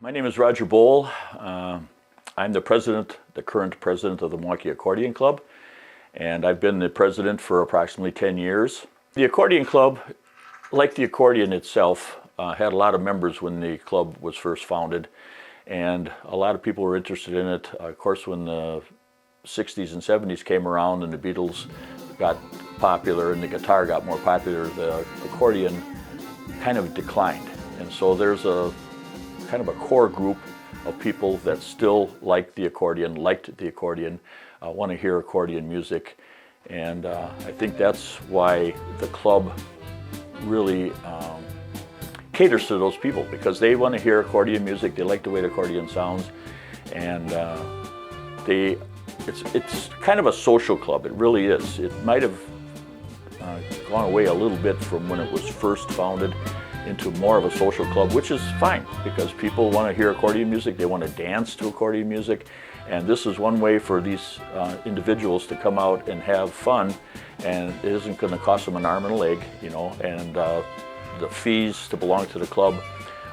My name is Roger Boll. I'm the current president of the Milwaukee Accordion Club, and I've been the president for approximately 10 years. The Accordion Club, like the accordion itself, had a lot of members when the club was first founded, and a lot of people were interested in it. Of course, when the 60s and 70s came around and the Beatles got popular and the guitar got more popular, the accordion kind of declined. And so there's a kind of a core group of people that still liked the accordion, want to hear accordion music. And I think that's why the club really caters to those people, because they want to hear accordion music, they like the way the accordion sounds, and it's kind of a social club. It really is. It might have gone away a little bit from when it was first founded into more of a social club, which is fine because people want to hear accordion music, they want to dance to accordion music, and this is one way for these individuals to come out and have fun, and it isn't going to cost them an arm and a leg, you know, and the fees to belong to the club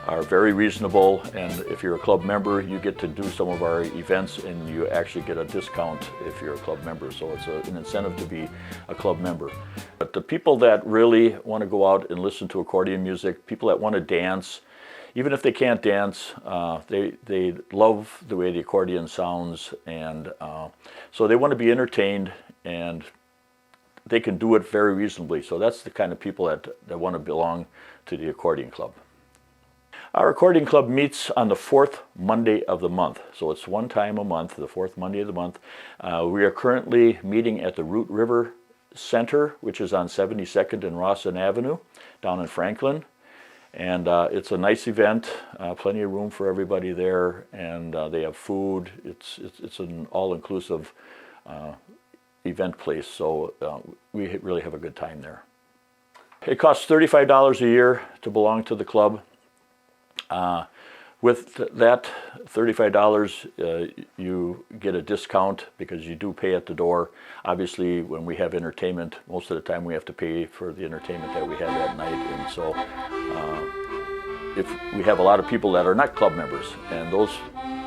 are very reasonable, and if you're a club member, you get to do some of our events and you actually get a discount if you're a club member, so it's an incentive to be a club member. But the people that really want to go out and listen to accordion music, people that want to dance, even if they can't dance, they love the way the accordion sounds, and so they want to be entertained, and they can do it very reasonably. So that's the kind of people that want to belong to the Accordion Club. Our Accordion Club meets on the fourth Monday of the month. So it's one time a month, the fourth Monday of the month. We are currently meeting at the Root River Center, which is on 72nd and Rawson Avenue down in Franklin. And it's a nice event, plenty of room for everybody there, and they have food. It's an all-inclusive event place, so we really have a good time there. It costs $35 a year to belong to the club. With that $35, you get a discount because you do pay at the door. Obviously, when we have entertainment, most of the time we have to pay for the entertainment that we have that night, and so if we have a lot of people that are not club members, and those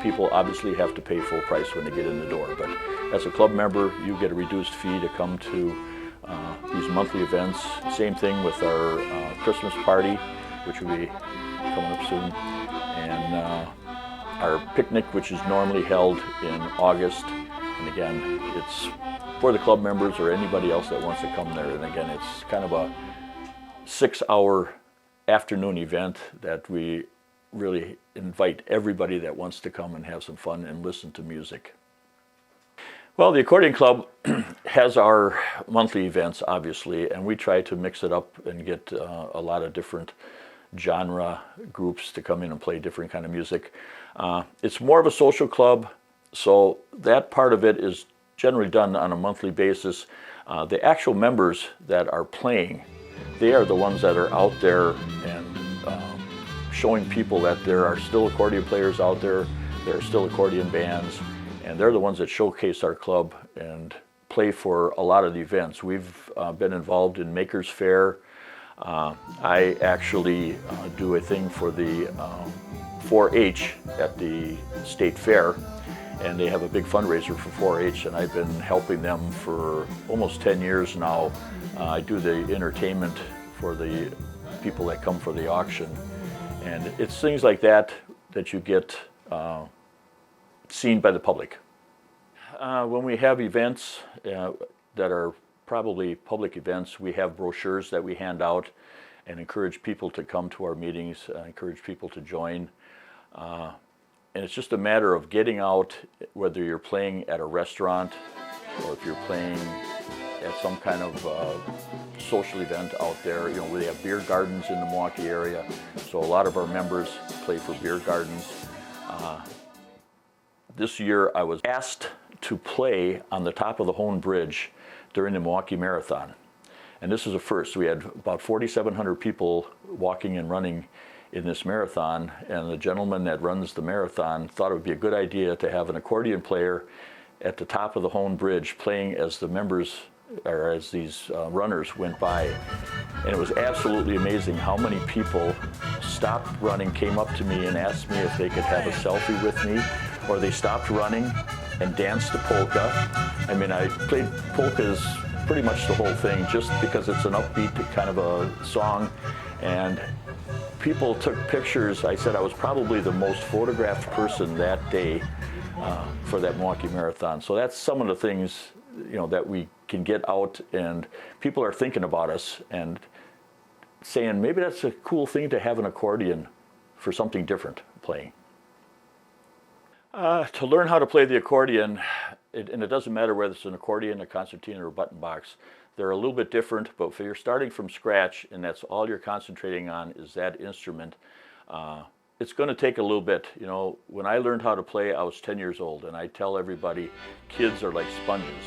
people obviously have to pay full price when they get in the door. But as a club member, you get a reduced fee to come to these monthly events. Same thing with our Christmas party, which will be coming up soon, and our picnic, which is normally held in August. And again, it's for the club members or anybody else that wants to come there. And again, it's kind of a 6-hour afternoon event that we really invite everybody that wants to come and have some fun and listen to music. Well, the Accordion Club has our monthly events, obviously, and we try to mix it up and get a lot of different genre groups to come in and play different kind of music. It's more of a social club, so that part of it is generally done on a monthly basis. The actual members that are playing, they are the ones that are out there and showing people that there are still accordion players out there, there are still accordion bands, and they're the ones that showcase our club and play for a lot of the events. We've been involved in Makers Fair. I actually do a thing for the 4-H at the State Fair, and they have a big fundraiser for 4-H, and I've been helping them for almost 10 years now. I do the entertainment for the people that come for the auction, and it's things like that that you get seen by the public. When we have events that are probably public events, we have brochures that we hand out and encourage people to come to our meetings, encourage people to join. And it's just a matter of getting out, whether you're playing at a restaurant or if you're playing at some kind of social event out there. You know, we have beer gardens in the Milwaukee area, so a lot of our members play for beer gardens. This year I was asked to play on the top of the Hone Bridge during the Milwaukee Marathon. And this is a first. We had about 4,700 people walking and running in this marathon, and the gentleman that runs the marathon thought it would be a good idea to have an accordion player at the top of the Hone Bridge playing as the members, or as these runners went by. And it was absolutely amazing how many people stopped running came up to me and asked me if they could have a selfie with me, or they stopped running and danced a polka. I mean, I played polkas pretty much the whole thing just because it's an upbeat kind of a song, and people took pictures. I said I was probably the most photographed person that day for that Milwaukee Marathon. So that's some of the things, you know, that we can get out, and people are thinking about us and saying maybe that's a cool thing to have an accordion for something different playing. To learn how to play the accordion, and it doesn't matter whether it's an accordion, a concertina, or a button box, they're a little bit different, but if you're starting from scratch and that's all you're concentrating on is that instrument, it's going to take a little bit. You know, when I learned how to play, I was 10 years old, and I tell everybody, kids are like sponges,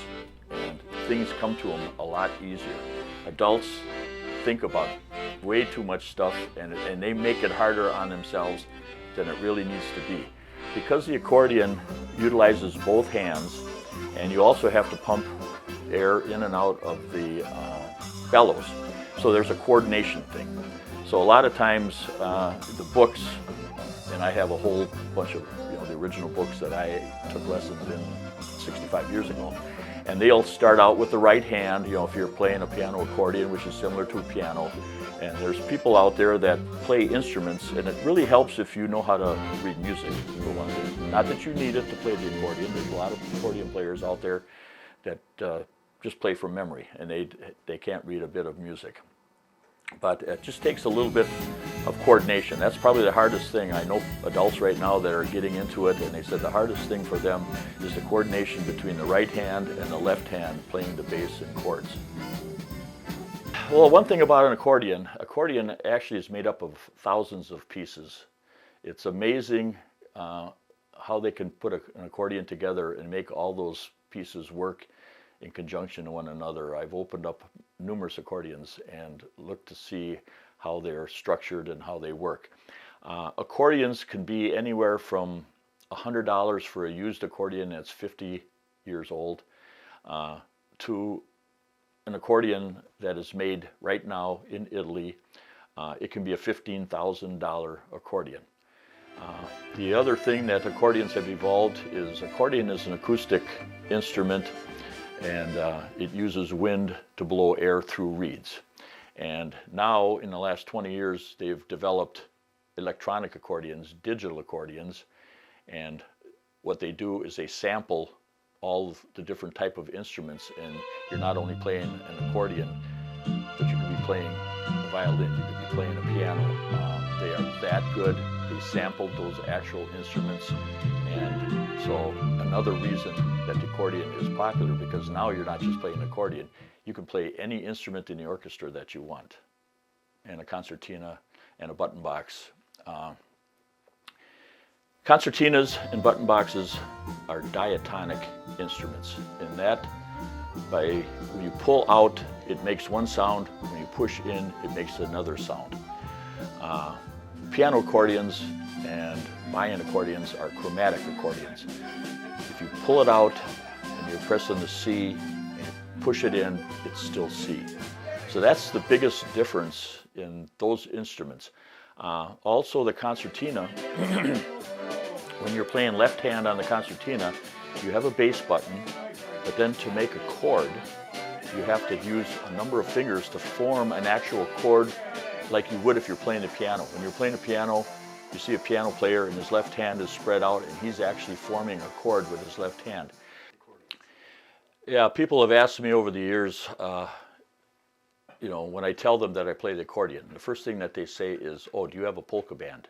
and things come to them a lot easier. Adults think about way too much stuff, and they make it harder on themselves than it really needs to be. Because the accordion utilizes both hands, and you also have to pump air in and out of the bellows, so there's a coordination thing. So a lot of times the books, and I have a whole bunch of, you know, the original books that I took lessons in 65 years ago, and they'll start out with the right hand, you know, if you're playing a piano accordion, which is similar to a piano. And there's people out there that play instruments, and it really helps if you know how to read music, for one thing. Not that you need it to play the accordion. There's a lot of accordion players out there that just play from memory, and they can't read a bit of music. But it just takes a little bit of coordination. That's probably the hardest thing. I know adults right now that are getting into it, and they said the hardest thing for them is the coordination between the right hand and the left hand playing the bass and chords. Well, one thing about an accordion actually is made up of thousands of pieces. It's amazing how they can put an accordion together and make all those pieces work in conjunction to one another. I've opened up numerous accordions and looked to see how they're structured and how they work. Accordions can be anywhere from $100 for a used accordion that's 50 years old to an accordion that is made right now in Italy. It can be a $15,000 accordion. The other thing that accordions have evolved is accordion is an acoustic instrument, and it uses wind to blow air through reeds. And now in the last 20 years they've developed electronic accordions, digital accordions, and what they do is they sample all of the different type of instruments, and you're not only playing an accordion, but you could be playing a violin, you could be playing a piano. They are that good. They sampled those actual instruments, and so another reason that the accordion is popular, because now you're not just playing an accordion, you can play any instrument in the orchestra that you want, and a concertina and a button box. Concertinas and button boxes are diatonic instruments, in that when you pull out, it makes one sound. When you push in, it makes another sound. Piano accordions and Mayan accordions are chromatic accordions. If you pull it out and you're pressing the C and you push it in, it's still C. So that's the biggest difference in those instruments. Also the concertina, when you're playing left hand on the concertina, you have a bass button, but then to make a chord, you have to use a number of fingers to form an actual chord like you would if you're playing the piano. When you're playing a piano, you see a piano player and his left hand is spread out and he's actually forming a chord with his left hand. Yeah, people have asked me over the years, you know, when I tell them that I play the accordion, the first thing that they say is, oh, do you have a polka band?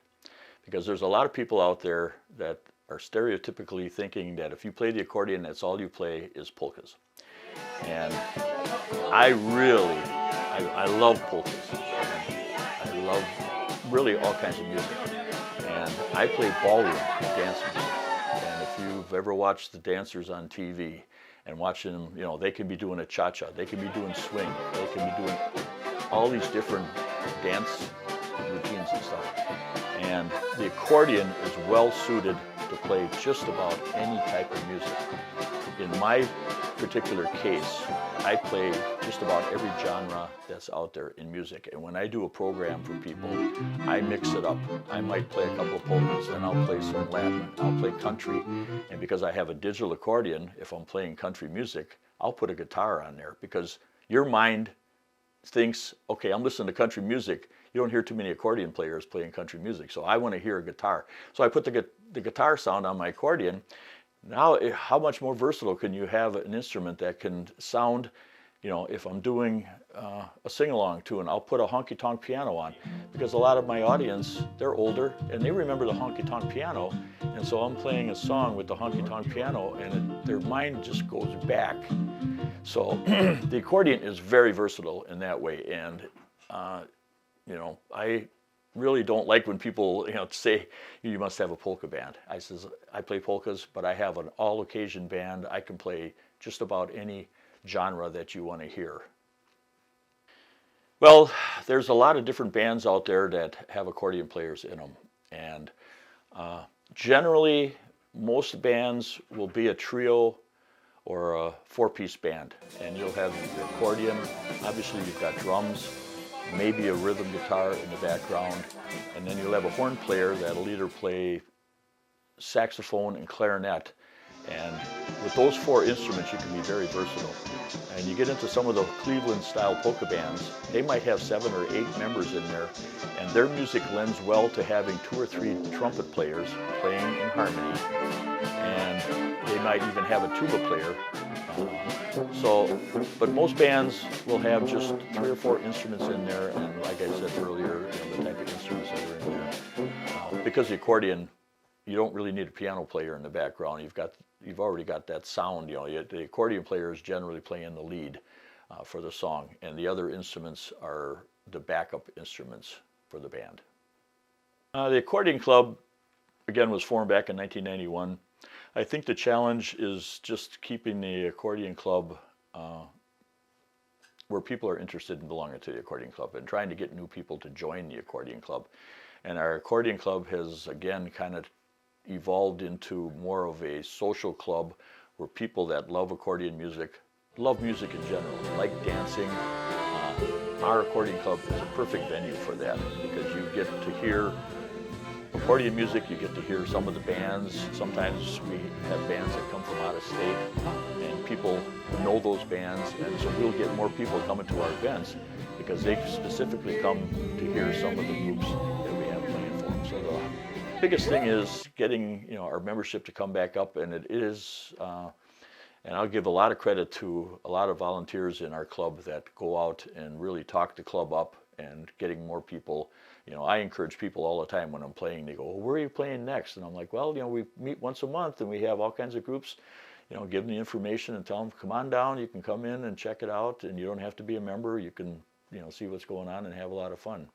Because there's a lot of people out there that are stereotypically thinking that if you play the accordion, that's all you play is polkas. And I love polkas. I love really all kinds of music. And I play ballroom dance music. And if you've ever watched the dancers on TV and watching them, you know, they can be doing a cha-cha, they can be doing swing, they can be doing all these different dance routines and stuff. And the accordion is well suited to play just about any type of music. In my particular case, I play just about every genre that's out there in music. And when I do a program for people, I mix it up. I might play a couple of polkas, then I'll play some Latin, I'll play country. And because I have a digital accordion, if I'm playing country music, I'll put a guitar on there, because your mind thinks, okay, I'm listening to country music. You don't hear too many accordion players playing country music, so I want to hear a guitar. So I put the guitar sound on my accordion. Now, how much more versatile can you have an instrument that can sound, you know, if I'm doing a sing-along tune, I'll put a honky-tonk piano on, because a lot of my audience, they're older and they remember the honky-tonk piano, and so I'm playing a song with the honky-tonk piano and their mind just goes back. So the accordion is very versatile in that way, and you know, I really don't like when people, you know, say you must have a polka band. I says I play polkas, but I have an all-occasion band. I can play just about any genre that you want to hear. Well, there's a lot of different bands out there that have accordion players in them, and generally most bands will be a trio or a four-piece band, and you'll have your accordion. Obviously you've got drums, maybe a rhythm guitar in the background, and then you'll have a horn player that'll either play saxophone and clarinet. And with those four instruments, you can be very versatile. And you get into some of the Cleveland-style polka bands, they might have 7 or 8 members in there, and their music lends well to having 2 or 3 trumpet players playing in harmony, and they might even have a tuba player. But most bands will have just 3 or 4 instruments in there, and like I said earlier, you know, the type of instruments that are in there. Because the accordion, you don't really need a piano player in the background. You've already got that sound. You know, the accordion player is generally playing the lead for the song, and the other instruments are the backup instruments for the band. The Accordion Club, again, was formed back in 1991. I think the challenge is just keeping the Accordion Club where people are interested in belonging to the Accordion Club, and trying to get new people to join the Accordion Club. And our Accordion Club has, again, kind of evolved into more of a social club where people that love accordion music, love music in general, like dancing. Our Accordion Club is a perfect venue for that, because you get to hear accordion music, you get to hear some of the bands. Sometimes we have bands that come from out of state, and people know those bands, and so we'll get more people coming to our events because they specifically come to hear some of the groups that we have playing for them. So the biggest thing is getting, you know, our membership to come back up, and it is, and I'll give a lot of credit to a lot of volunteers in our club that go out and really talk the club up and getting more people. You know, I encourage people all the time when I'm playing. They go, well, where are you playing next? And I'm like, well, you know, we meet once a month and we have all kinds of groups. You know, give them the information and tell them, come on down, you can come in and check it out, and you don't have to be a member. You can, you know, see what's going on and have a lot of fun.